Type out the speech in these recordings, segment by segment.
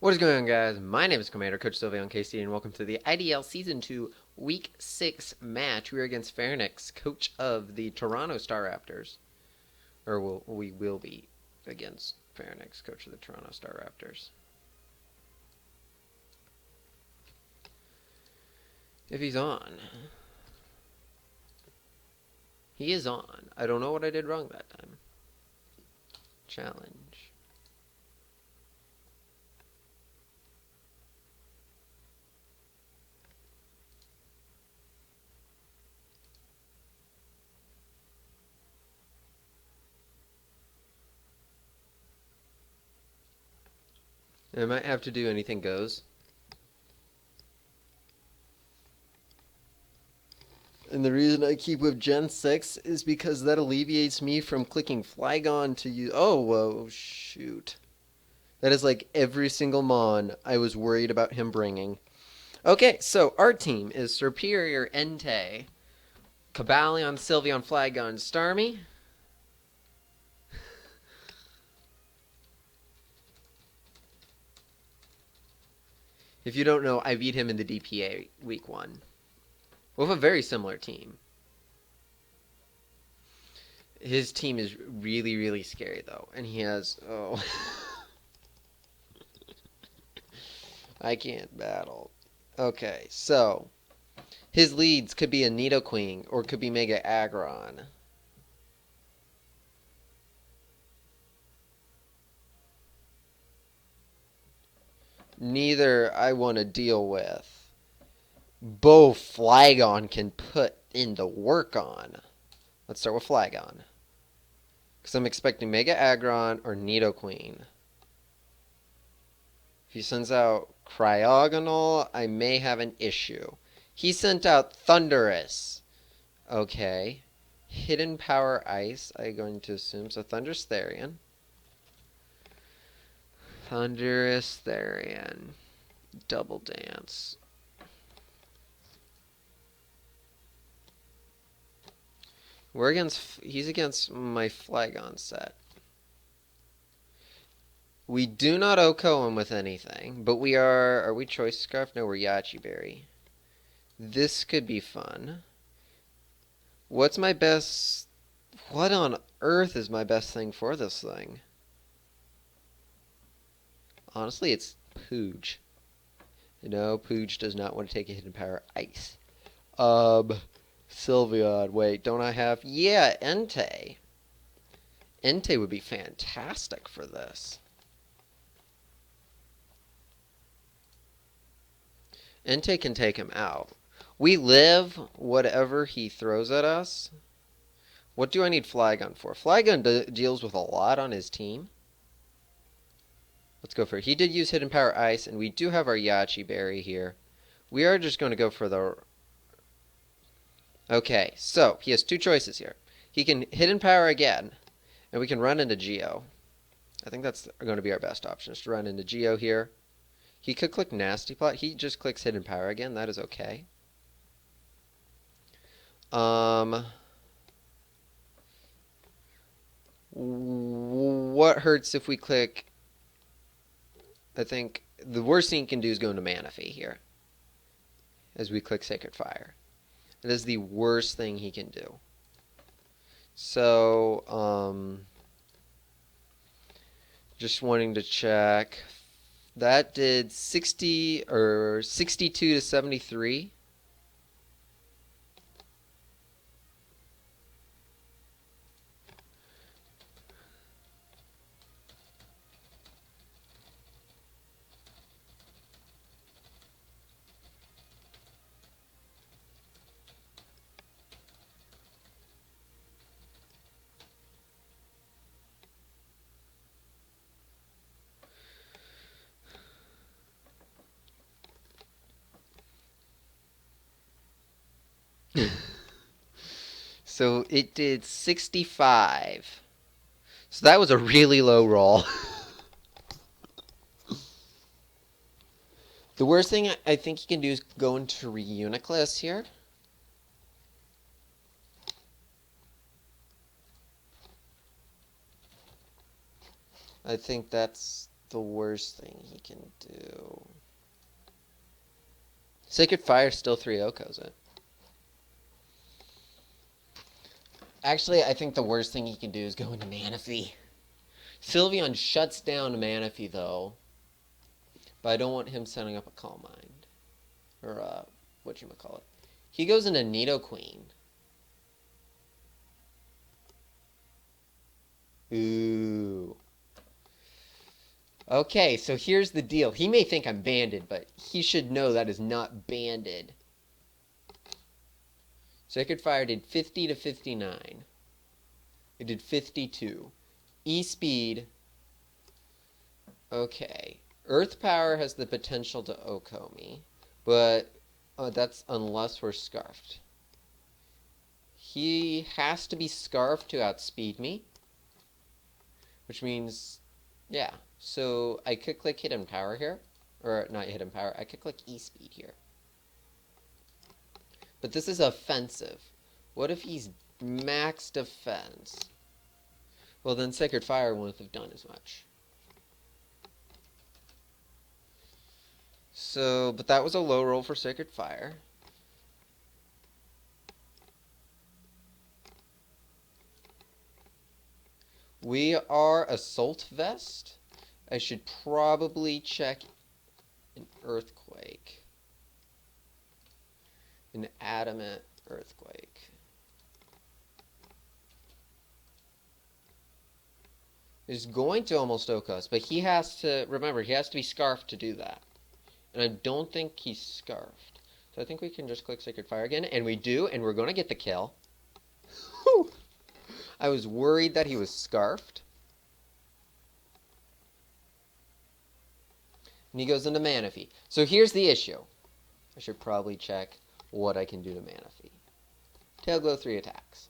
What is going on, guys? My name is Commander Coach Sylveon KC, and welcome to the IDL Season 2 Week 6 match. We are against Pharynix, coach of the Toronto Staraptors. We will be against Pharynix, coach of the Toronto Staraptors. If he's on. He is on. I don't know what I did wrong that time. Challenge. I might have to do anything goes. And the reason I keep with Gen 6 is because that alleviates me from clicking Flygon to use... Oh, whoa, shoot. That is like every single Mon I was worried about him bringing. Okay, so our team is Superior Entei, Cobalion, Sylveon, Flygon, Starmie. If you don't know, I beat him in the DPA week 1. We have a very similar team. His team is really, really scary, though. And he has... Oh. I can't battle. Okay, so... His leads could be a Nidoqueen, or could be Mega Aggron. Neither I want to deal with. Both Flygon can put in the work on. Let's start with Flygon. Because I'm expecting Mega Aggron or Nidoqueen. If he sends out Cryogonal, I may have an issue. He sent out Thundurus. Okay. Hidden Power Ice, I'm going to assume. So Thundurus Therian. Thundurus Therian. Double Dance. He's against my Flygon set. We do not OHKO him with anything, but are we Choice Scarf? No, we're Yachi Berry. This could be fun. What on earth is my best thing for this thing? Honestly, it's Pooge. No, Pooge does not want to take a Hidden Power Ice. Sylveon. Wait, don't I have... Yeah, Entei. Entei would be fantastic for this. Entei can take him out. We live whatever he throws at us. What do I need Flygon for? Flygon deals with a lot on his team. Let's go for it. He did use Hidden Power Ice, and we do have our Yachi Berry here. We are just going to go for the... Okay, so he has two choices here. He can Hidden Power again, and we can run into Geo. I think that's going to be our best option, is to run into Geo here. He could click Nasty Plot. He just clicks Hidden Power again. That is okay. What hurts if we click... I think the worst thing he can do is go into Manaphy here. As we click Sacred Fire. That is the worst thing he can do. So, just wanting to check. That did 62 to 73. So it did 65. So that was a really low roll. The worst thing I think you can do is go into Reuniclus here. I think that's the worst thing he can do? Sacred Fire still 3 Okos it. Actually, I think the worst thing he can do is go into Manaphy. Sylveon shuts down Manaphy, though. But I don't want him setting up a Calm Mind. Or, whatchamacallit. He goes into Nidoqueen. Ooh. Okay, so here's the deal. He may think I'm banded, but he should know that is not banded. Sacred Fire did 50 to 59. It did 52. E-Speed. Okay. Earth Power has the potential to OHKO me, but that's unless we're Scarfed. He has to be Scarfed to outspeed me, which means, yeah. So I could click Hidden Power here, or not Hidden Power, I could click E-Speed here. But this is offensive. What if he's max defense? Well, then Sacred Fire wouldn't have done as much. So, but that was a low roll for Sacred Fire. We are Assault Vest. I should probably check an Earthquake. An Adamant Earthquake. He's going to almost OHKO, but he has to, remember, he has to be Scarfed to do that. And I don't think he's Scarfed. So I think we can just click Sacred Fire again, and we do, and we're going to get the kill. Whew. I was worried that he was Scarfed. And he goes into Manaphy. So here's the issue. I should probably check what I can do to Manaphy. Tail Glow 3 attacks.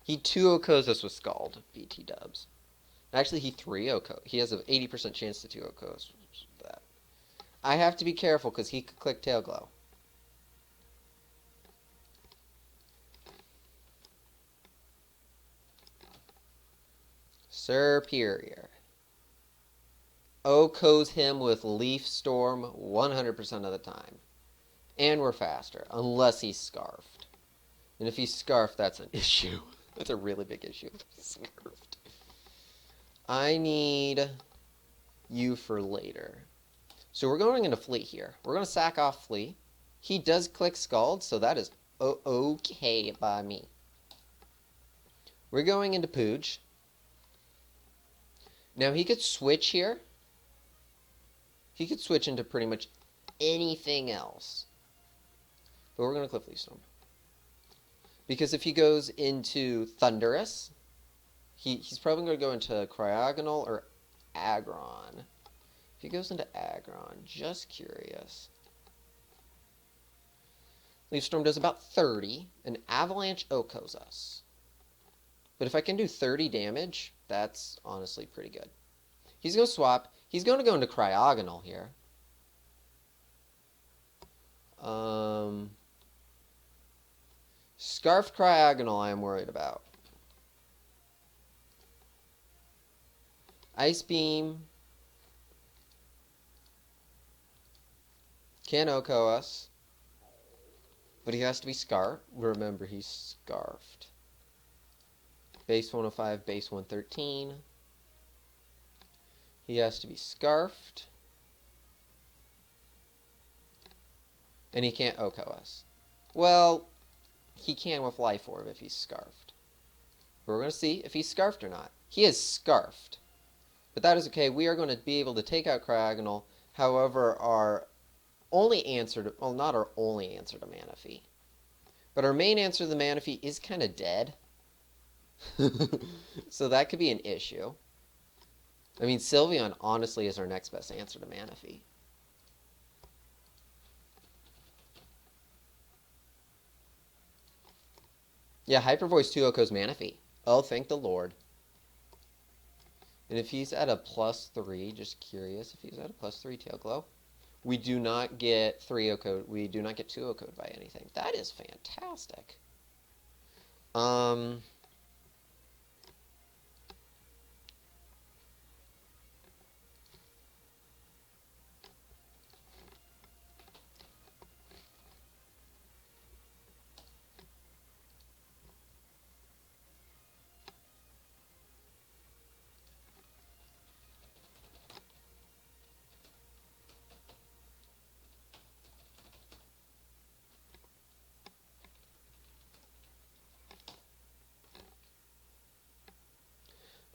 He 2 OHKOs us with Scald, BT dubs. Actually, he 3 OHKO. He has an 80% chance to 2 OHKOs with that. I have to be careful because he could click Tail Glow. Superior. OHKOs him with Leaf Storm 100% of the time. And we're faster, unless he's Scarfed. And if he's Scarfed, that's an issue. That's a really big issue. Scarfed. I need you for later. So we're going into Flea here. We're going to sack off Flea. He does click Scald, so that is okay by me. We're going into Pooge. Now he could switch here. He could switch into pretty much anything else. But we're going to click Leaf Storm. Because if he goes into Thundurus, he's probably going to go into Cryogonal or Aggron. If he goes into Aggron, just curious. Leaf Storm does about 30, and Avalanche OHKOs us. But if I can do 30 damage, that's honestly pretty good. He's going to swap. He's going to go into Cryogonal here. Scarfed Cryogonal I am worried about. Ice Beam. Can OHKO us. But he has to be Scarfed. Remember, he's Scarfed. Base 105, base 113. He has to be Scarfed. And he can't OHKO us. Well, he can with Life Orb if he's Scarfed. But we're going to see if he's Scarfed or not. He is Scarfed. But that is okay. We are going to be able to take out Cryogonal. However, our only answer to, well, not our only answer to Manaphy. But our main answer to the Manaphy is kind of dead. So that could be an issue. I mean, Sylveon honestly is our next best answer to Manaphy. Yeah, Hyper Voice 2 OHKOs Manaphy. Oh, thank the Lord. And if he's at a +3, just curious, if he's at a +3 Tail Glow, we do not get 3 OHKO. We do not get 2 OHKO by anything. That is fantastic.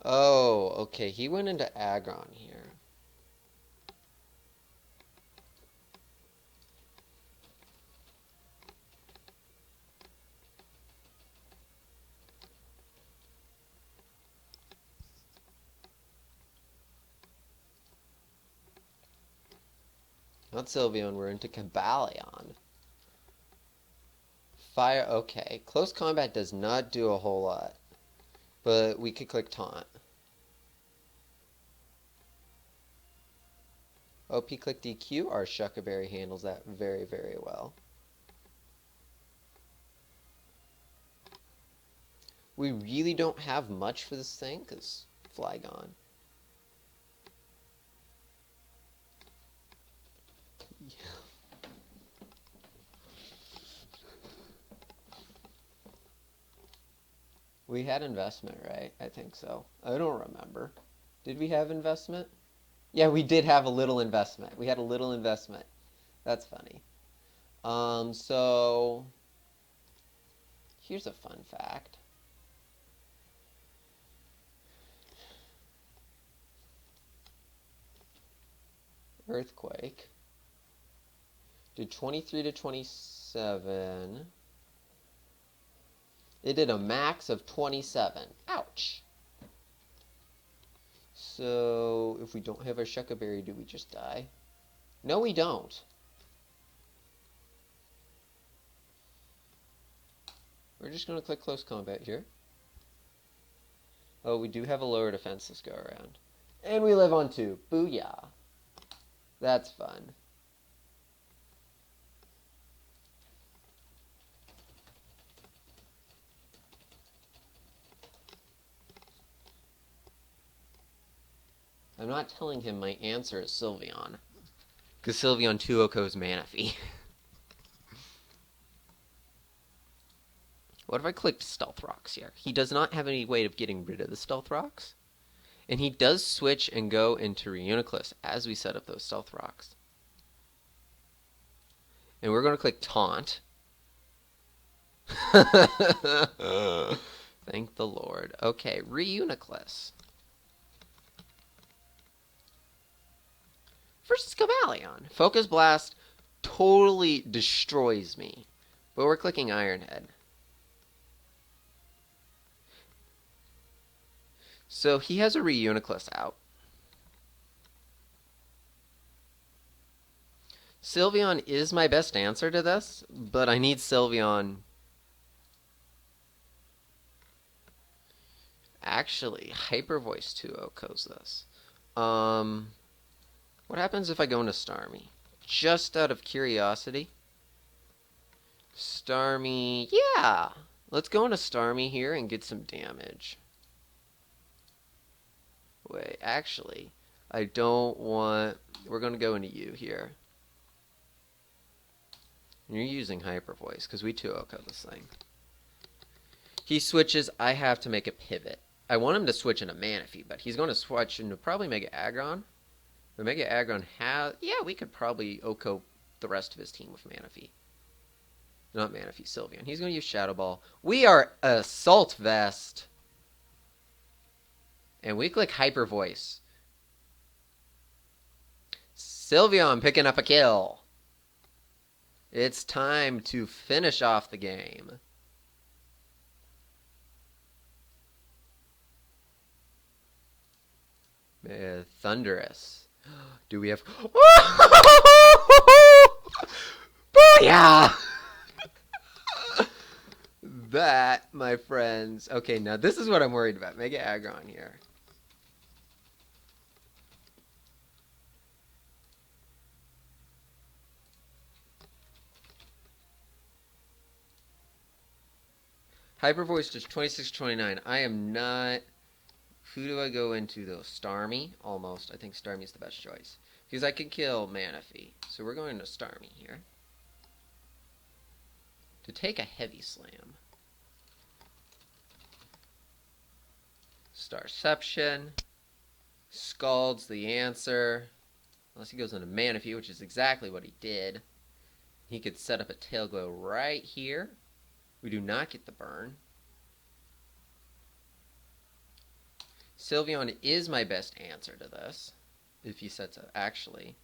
Oh, okay. He went into Aggron here. Not Sylveon, we're into Cobalion. Fire, okay. Close combat does not do a whole lot. But we could click taunt. OP click DQ, our Shuckaberry handles that very, very well. We really don't have much for this thing, because Flygon. We had investment, right? I think so. I don't remember. Did we have investment? Yeah, we did have a little investment. We had a little investment. That's funny. So here's a fun fact. Earthquake did 23 to 27. It did a max of 27. Ouch. So if we don't have our Shuckaberry, do we just die? No, we don't. We're just going to click close combat here. Oh, we do have a lower defense this go around. And we live on 2. Booyah. That's fun. I'm not telling him my answer is Sylveon. Because Sylveon 2-Oko's Manaphy. What if I clicked Stealth Rocks here? He does not have any way of getting rid of the Stealth Rocks. And he does switch and go into Reuniclus as we set up those Stealth Rocks. And we're going to click Taunt. Thank the Lord. Okay, Reuniclus. Versus Cobalion. Focus Blast totally destroys me. But we're clicking Ironhead. So he has a Reuniclus out. Sylveon is my best answer to this, but I need Sylveon. Actually, Hyper Voice 2-Okos this. What happens if I go into Starmie? Just out of curiosity. Starmie, yeah! Let's go into Starmie here and get some damage. Wait, actually, I don't want... We're going to go into you here. You're using Hyper Voice, because we 2-Oko this thing. He switches, I have to make a pivot. I want him to switch into Manaphy, but he's going to switch into probably Mega Aggron. But Mega Aggron has... Yeah, we could probably Oko the rest of his team with Manaphy. Not Manaphy, Sylveon. He's going to use Shadow Ball. We are Assault Vest. And we click Hyper Voice. Sylveon picking up a kill. It's time to finish off the game. Thunderous. Do we have... Booyah! That, my friends... Okay, now this is what I'm worried about. Mega Aggron here. Hyper Voice just 26-29. I am not... Who do I go into, though? Starmie? Almost. I think Starmie's the best choice. Because I can kill Manaphy. So we're going to Starmie here. To take a Heavy Slam. Starception. Scald's the answer. Unless he goes into Manaphy, which is exactly what he did. He could set up a Tail Glow right here. We do not get the burn. Sylveon is my best answer to this. If he sets up, actually.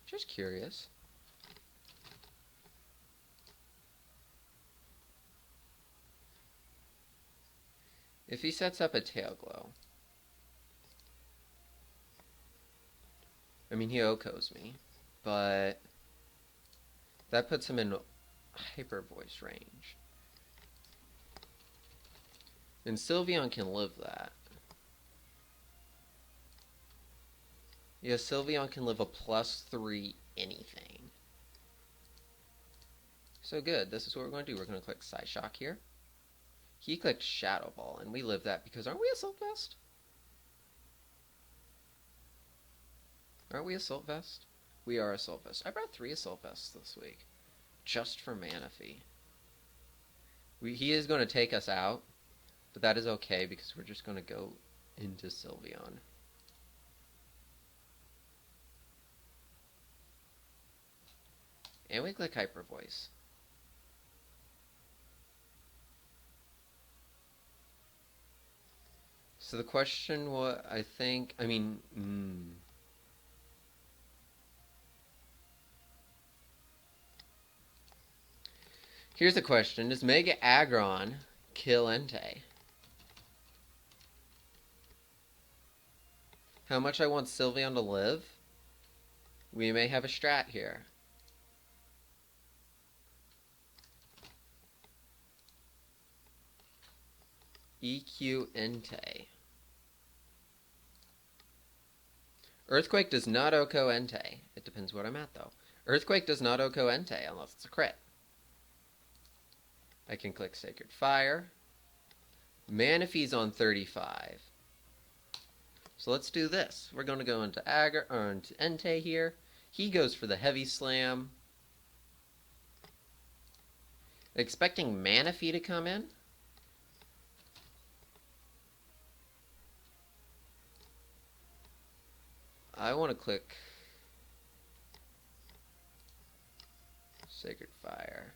Just curious. If he sets up a Tail Glow, I mean, he OHKOs me, but that puts him in Hyper Voice range. And Sylveon can live that. Yeah, Sylveon can live a +3 anything. So good. This is what we're going to do. We're going to click Psyshock here. He clicked Shadow Ball, and we live that because aren't we Assault Vest? Aren't we Assault Vest? We are Assault Vest. I brought 3 Assault Vests this week. Just for Manaphy. He is going to take us out, but that is okay because we're just going to go into Sylveon. And we click Hyper Voice. So the question, here's the question. Does Mega Aggron kill Entei? How much I want Sylveon to live? We may have a strat here. EQ Entei. Earthquake does not OHKO Entei. It depends what I'm at, though. Earthquake does not OHKO Entei unless it's a crit. I can click Sacred Fire. Manaphy's on 35. So let's do this. We're going to go into Entei here. He goes for the Heavy Slam. Expecting Manaphy to come in. I want to click Sacred Fire.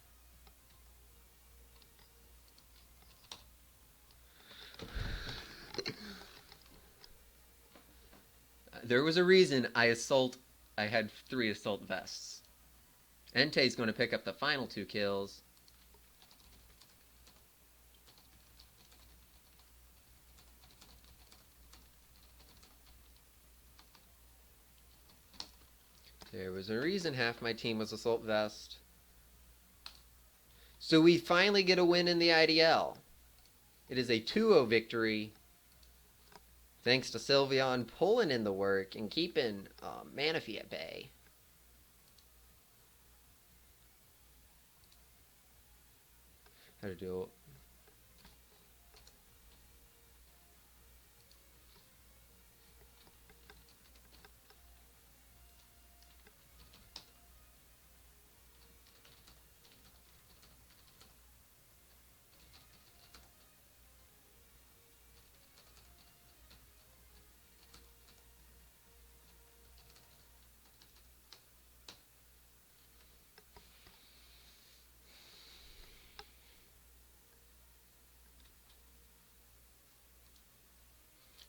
There was a reason I had 3 Assault Vests. Entei's going to pick up the final 2 kills. There was a reason half my team was Assault Vest. So we finally get a win in the IDL. It is a 2-0 victory. Thanks to Sylveon pulling in the work and keeping Manaphy at bay. How to do it.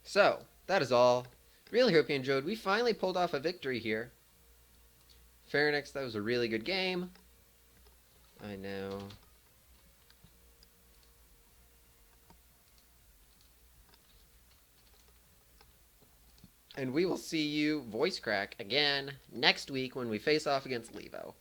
So, that is all. Really hope you enjoyed. We finally pulled off a victory here. Pharynx, that was a really good game. I know. And we will see you, voice crack, again next week when we face off against Levo.